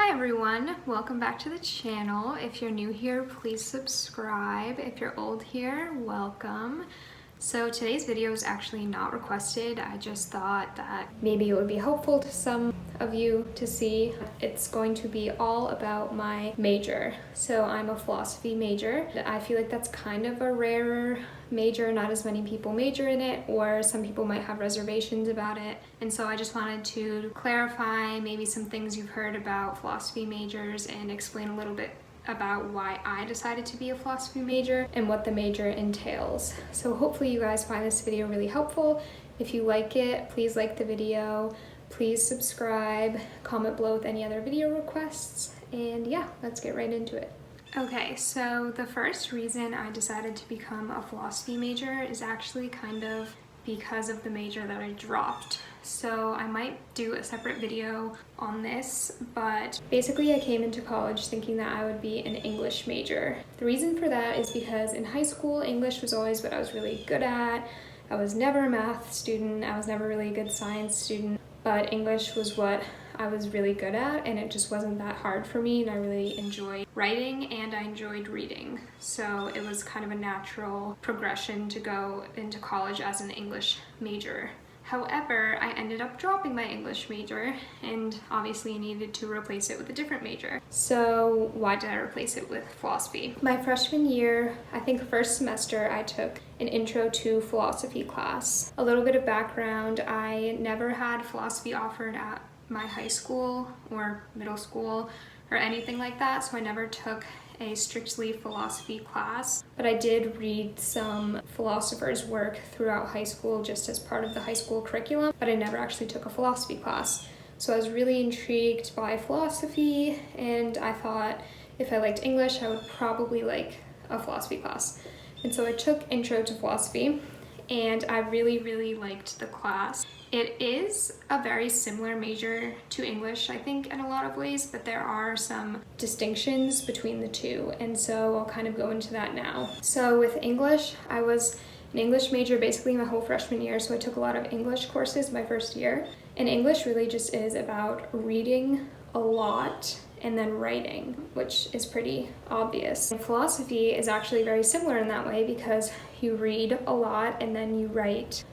Hi everyone, welcome back to the channel. If you're new here, please subscribe. If you're old here, welcome. So today's video is actually not requested. I just thought that maybe it would be helpful to some of you to see. It's going to be all about my major. So I'm a philosophy major. I feel like that's kind of a rarer major. Not as many people major in it, or some people might have reservations about it. And so I just wanted to clarify maybe some things you've heard about philosophy majors and explain a little bit about why I decided to be a philosophy major and what the major entails. So hopefully you guys find this video really helpful. If you like it, please like the video, please subscribe, comment below with any other video requests, and yeah, let's get right into it. Okay, so the first reason I decided to become a philosophy major is actually kind of because of the major that I dropped. So I might do a separate video on this, but basically I came into college thinking that I would be an English major. The reason for that is because in high school, English was always what I was really good at. I was never a math student, I was never really a good science student, but English was what I was really good at, and it just wasn't that hard for me, and I really enjoyed writing and I enjoyed reading. So it was kind of a natural progression to go into college as an English major. However, I ended up dropping my English major and obviously needed to replace it with a different major. So why did I replace it with philosophy? My freshman year, I think first semester, I took an intro to philosophy class. A little bit of background, I never had philosophy offered at my high school or middle school or anything like that, so I never took a strictly philosophy class, but I did read some philosophers' work throughout high school just as part of the high school curriculum, but I never actually took a philosophy class. So I was really intrigued by philosophy, and I thought if I liked English, I would probably like a philosophy class. And so I took Intro to Philosophy, and I really liked the class. It is a very similar major to English, I think, in a lot of ways, but there are some distinctions between the two, and so I'll kind of go into that now. So with English, I was an English major basically my whole freshman year, so I took a lot of English courses my first year. And English really just is about reading a lot and then writing, which is pretty obvious. And philosophy is actually very similar in that way because you read a lot and then you write,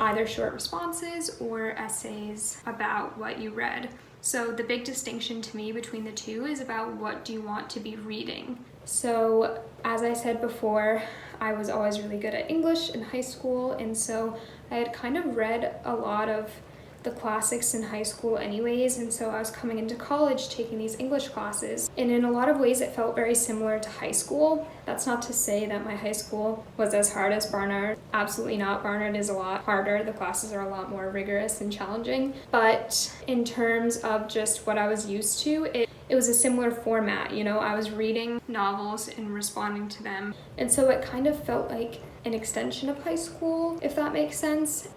either short responses or essays about what you read. So the big distinction to me between the two is about what do you want to be reading. So as I said before, I was always really good at English in high school, and so I had kind of read a lot of the classics in high school anyways, and so I was coming into college taking these English classes, and in a lot of ways it felt very similar to high school. That's not to say that my high school was as hard as Barnard. Absolutely not. Barnard is a lot harder. The classes are a lot more rigorous and challenging, but in terms of just what I was used to, it was a similar format. I was reading novels and responding to them, and so it kind of felt like an extension of high school, if that makes sense.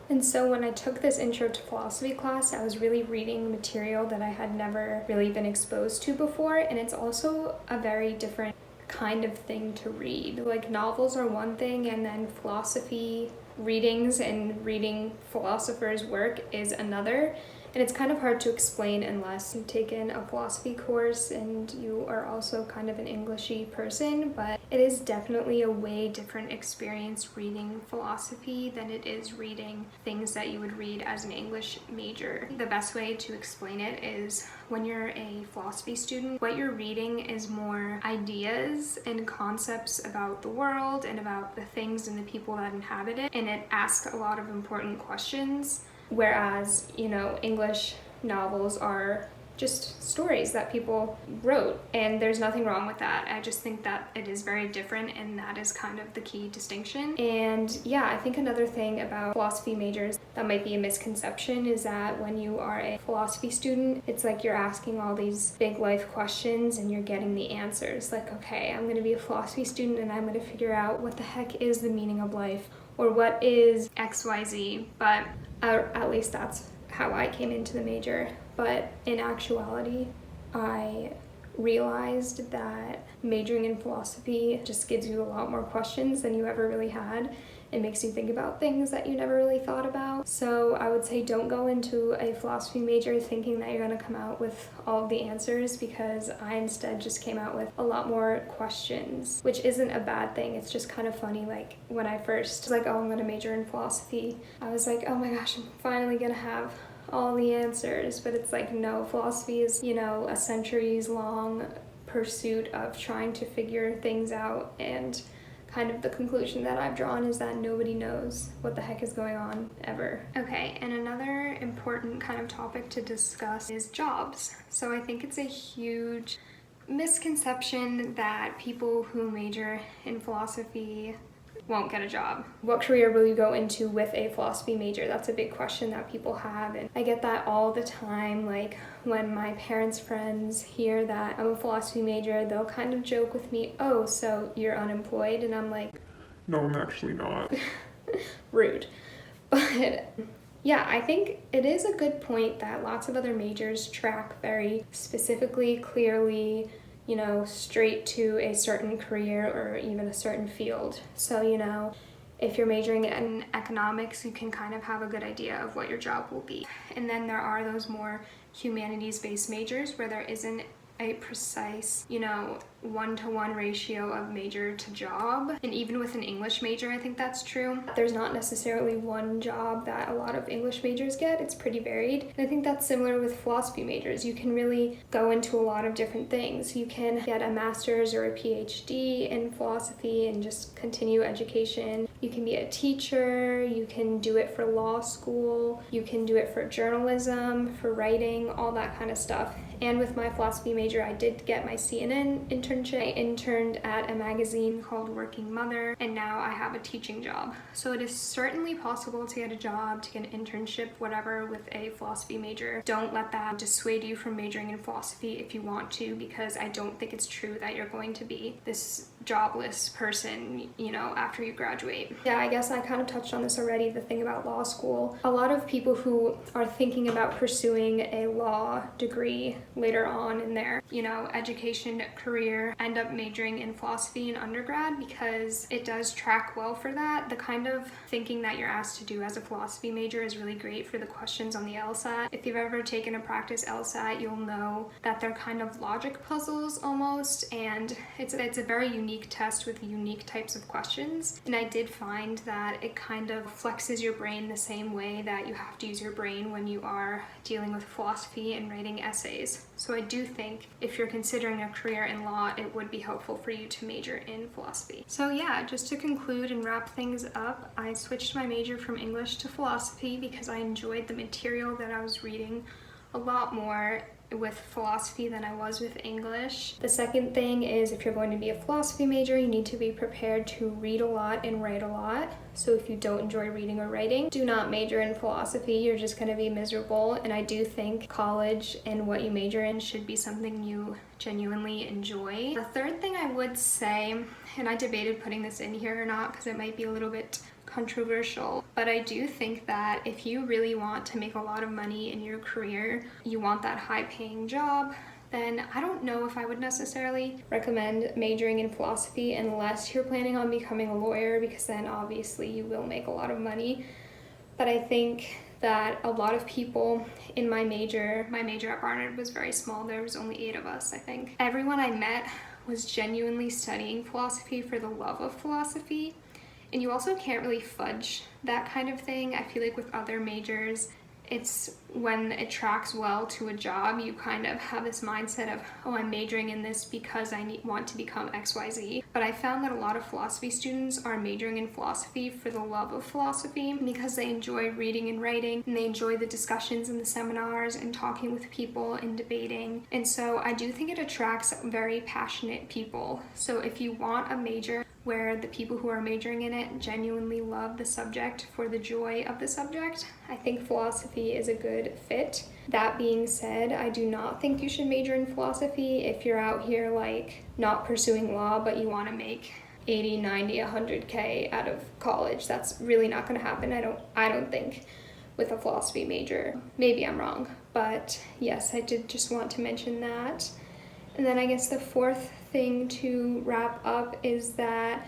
And so when I took this Intro to Philosophy class, I was really reading material that I had never really been exposed to before, and it's also a very different kind of thing to read. Like, novels are one thing, and then philosophy readings and reading philosophers' work is another. And it's kind of hard to explain unless you've taken a philosophy course and you are also kind of an Englishy person, but it is definitely a way different experience reading philosophy than it is reading things that you would read as an English major. The best way to explain it is when you're a philosophy student, what you're reading is more ideas and concepts about the world and about the things and the people that inhabit it, and it asks a lot of important questions. Whereas, English novels are just stories that people wrote, and there's nothing wrong with that. I just think that it is very different, and that is kind of the key distinction. And yeah, I think another thing about philosophy majors that might be a misconception is that when you are a philosophy student, it's like you're asking all these big life questions and you're getting the answers. Like, okay, I'm going to be a philosophy student and I'm going to figure out what the heck is the meaning of life, or what is XYZ, but at least that's how I came into the major. But in actuality, I realized that majoring in philosophy just gives you a lot more questions than you ever really had. it makes you think about things that you never really thought about. So I would say don't go into a philosophy major thinking that you're going to come out with all of the answers, because I instead just came out with a lot more questions, which isn't a bad thing. It's just kind of funny. Like when I first was like, oh, I'm going to major in philosophy, I was like, oh my gosh, I'm finally going to have all the answers. But it's like, no, philosophy is, you know, a centuries long pursuit of trying to figure things out, and kind of the conclusion that I've drawn is that nobody knows what the heck is going on ever. Okay, and another important kind of topic to discuss is jobs. So I think it's a huge misconception that people who major in philosophy won't get a job. What career will you go into with a philosophy major? That's a big question that people have, and I get that all the time. Like when my parents' friends hear that I'm a philosophy major, they'll kind of joke with me, oh, so you're unemployed? And I'm like, no, I'm actually not. Rude. But yeah, I think it is a good point that lots of other majors track very specifically, clearly, you know, straight to a certain career or even a certain field. So, you know, if you're majoring in economics, you can kind of have a good idea of what your job will be. And then there are those more humanities-based majors where there isn't a precise, you know, 1-to-1 ratio of major to job. And even with an English major, I think that's true. There's not necessarily one job that a lot of English majors get. It's pretty varied. And I think that's similar with philosophy majors. You can really go into a lot of different things. You can get a master's or a PhD in philosophy and just continue education. You can be a teacher. You can do it for law school. You can do it for journalism, for writing, all that kind of stuff. And with my philosophy major, I did get my CNN internship. I interned at a magazine called Working Mother, and now I have a teaching job. So it is certainly possible to get a job, to get an internship, whatever, with a philosophy major. Don't let that dissuade you from majoring in philosophy if you want to, because I don't think it's true that you're going to be this jobless person, you know, after you graduate. Yeah, I guess I kind of touched on this already, the thing about law school. A lot of people who are thinking about pursuing a law degree later on in their, you know, education career end up majoring in philosophy in undergrad, because it does track well for that. The kind of thinking that you're asked to do as a philosophy major is really great for the questions on the LSAT. If you've ever taken a practice LSAT, you'll know that they're kind of logic puzzles almost, and it's a very unique test with unique types of questions. And I did find that it kind of flexes your brain the same way that you have to use your brain when you are dealing with philosophy and writing essays. So I do think if you're considering a career in law, it would be helpful for you to major in philosophy. So yeah, just to conclude and wrap things up, I switched my major from English to philosophy because I enjoyed the material that I was reading a lot more with philosophy than I was with English. The second thing is, if you're going to be a philosophy major, you need to be prepared to read a lot and write a lot. So if you don't enjoy reading or writing, do not major in philosophy. You're just going to be miserable. And I do think college and what you major in should be something you genuinely enjoy. The third thing I would say, and I debated putting this in here or not because it might be a little bit controversial, but I do think that if you really want to make a lot of money in your career, you want that high-paying job, then I don't know if I would necessarily recommend majoring in philosophy unless you're planning on becoming a lawyer, because then obviously you will make a lot of money. But I think that a lot of people in my major at Barnard was very small. There was only 8 of us, I think. Everyone I met was genuinely studying philosophy for the love of philosophy. And you also can't really fudge that kind of thing. I feel like with other majors, it's when it tracks well to a job, you kind of have this mindset of, oh, I'm majoring in this because I want to become XYZ. But I found that a lot of philosophy students are majoring in philosophy for the love of philosophy, because they enjoy reading and writing, and they enjoy the discussions in the seminars and talking with people and debating. And so I do think it attracts very passionate people. So if you want a major where the people who are majoring in it genuinely love the subject for the joy of the subject, I think philosophy is a good fit. That being said, I do not think you should major in philosophy if you're out here like not pursuing law, but you want to make 80, 90, 100K out of college. That's really not going to happen. I don't think with a philosophy major. Maybe I'm wrong, but yes, I did just want to mention that. And then I guess the fourth thing to wrap up is that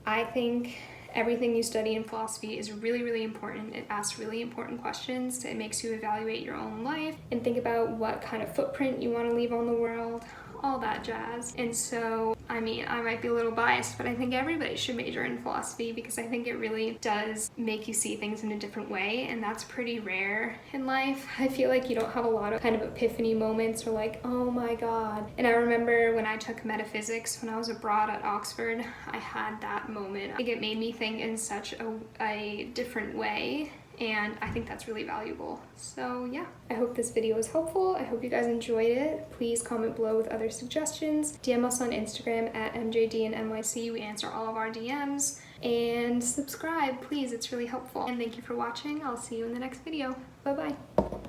I think Everything you study in philosophy is really, really important. It asks really important questions. It makes you evaluate your own life and think about what kind of footprint you want to leave on the world, all that jazz. And so, I mean, I might be a little biased, but I think everybody should major in philosophy because I think it really does make you see things in a different way, and that's pretty rare in life. I feel like you don't have a lot of kind of epiphany moments or like, oh my god. And I remember when I took metaphysics when I was abroad at Oxford, I had that moment. I think it made me think in such a different way, and I think that's really valuable. So yeah, I hope this video was helpful. I hope you guys enjoyed it. Please comment below with other suggestions. DM us on Instagram at MJD and NYC. We answer all of our DMs. And subscribe, please. It's really helpful. And thank you for watching. I'll see you in the next video. Bye-bye.